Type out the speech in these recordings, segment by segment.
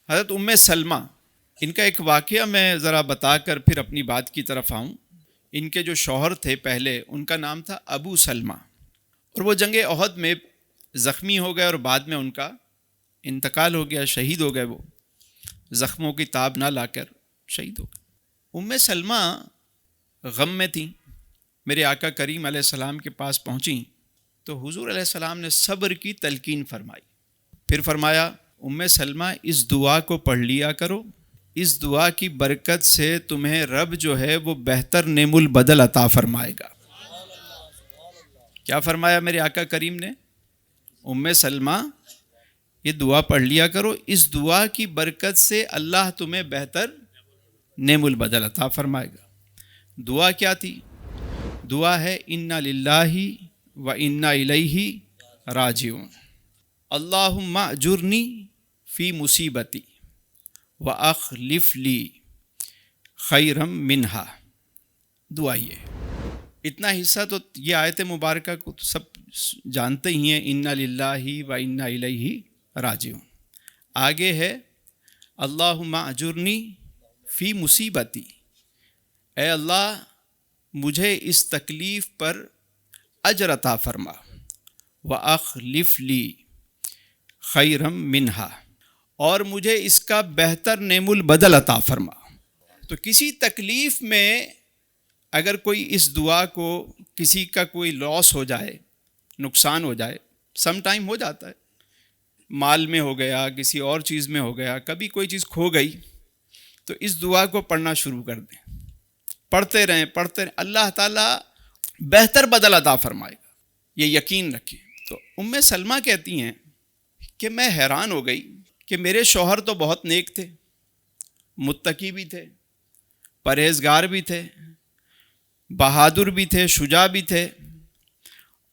حضرت سلمہ، ان کا ایک واقعہ میں ذرا بتا کر پھر اپنی بات کی طرف آؤں۔ ان کے جو شوہر تھے پہلے، ان کا نام تھا ابو سلمہ، اور وہ جنگ احد میں زخمی ہو گئے اور بعد میں ان کا انتقال ہو گیا، شہید ہو گئے۔ وہ زخموں کی تاب نہ لا کر شہید ہو گئے۔ سلمہ غم میں تھیں، میرے آقا کریم علیہ السلام کے پاس پہنچیں تو حضور علیہ السلام نے صبر کی تلقین فرمائی۔ پھر فرمایا، سلمہ اس دعا کو پڑھ لیا کرو، اس دعا کی برکت سے تمہیں رب جو ہے وہ بہتر نعم البدل عطا فرمائے گا۔ کیا فرمایا میرے آقا کریم نے؟ سلمہ یہ دعا پڑھ لیا کرو، اس دعا کی برکت سے اللہ تمہیں بہتر نعم البدل عطا فرمائے گا۔ دعا کیا تھی؟ دعا ہے انا للہ و انا الیہ راجعون، اللہم اجرنی فی مصیبتی واخلف لی خیرا منہا۔ دعا یہ، اتنا حصہ تو یہ آیت مبارکہ کو سب جانتے ہی ہیں، انا للہ و انا الیہ راجعون۔ آگے ہے اللہم اجرنی فی مصیبتی، اے اللہ مجھے اس تکلیف پر اجر عطا فرما، واخلف لی خیرا منہا، اور مجھے اس کا بہتر نعم البدل عطا فرما۔ تو کسی تکلیف میں اگر کوئی اس دعا کو، کسی کا کوئی لاس ہو جائے، نقصان ہو جائے، سم ٹائم ہو جاتا ہے، مال میں ہو گیا، کسی اور چیز میں ہو گیا، کبھی کوئی چیز کھو گئی، تو اس دعا کو پڑھنا شروع کر دیں، پڑھتے رہیں اللہ تعالیٰ بہتر بدل عطا فرمائے گا، یہ یقین رکھیں۔ تو سلمہ کہتی ہیں کہ میں حیران ہو گئی کہ میرے شوہر تو بہت نیک تھے، متقی بھی تھے، پرہیزگار بھی تھے، بہادر بھی تھے، شجاع بھی تھے،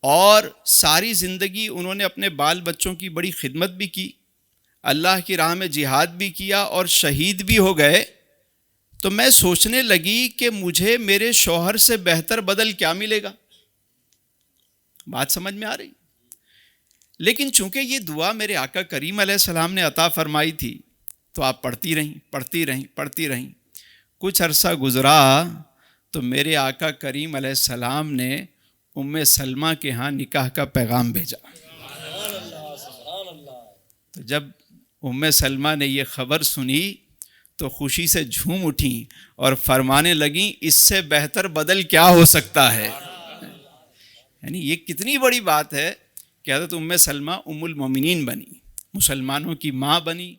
اور ساری زندگی انہوں نے اپنے بال بچوں کی بڑی خدمت بھی کی، اللہ کی راہ میں جہاد بھی کیا اور شہید بھی ہو گئے۔ تو میں سوچنے لگی کہ مجھے میرے شوہر سے بہتر بدل کیا ملے گا؟ بات سمجھ میں آ رہی؟ لیکن چونکہ یہ دعا میرے آقا کریم علیہ السلام نے عطا فرمائی تھی تو آپ پڑھتی رہیں۔ کچھ عرصہ گزرا تو میرے آقا کریم علیہ السلام نے سلمہ کے ہاں نکاح کا پیغام بھیجا۔ تو جب سلمہ نے یہ خبر سنی تو خوشی سے جھوم اٹھیں اور فرمانے لگیں، اس سے بہتر بدل کیا ہو سکتا ہے؟ یعنی یہ کتنی بڑی بات ہے کہ حضرت سلمہ المومنین بنی، مسلمانوں کی ماں بنی،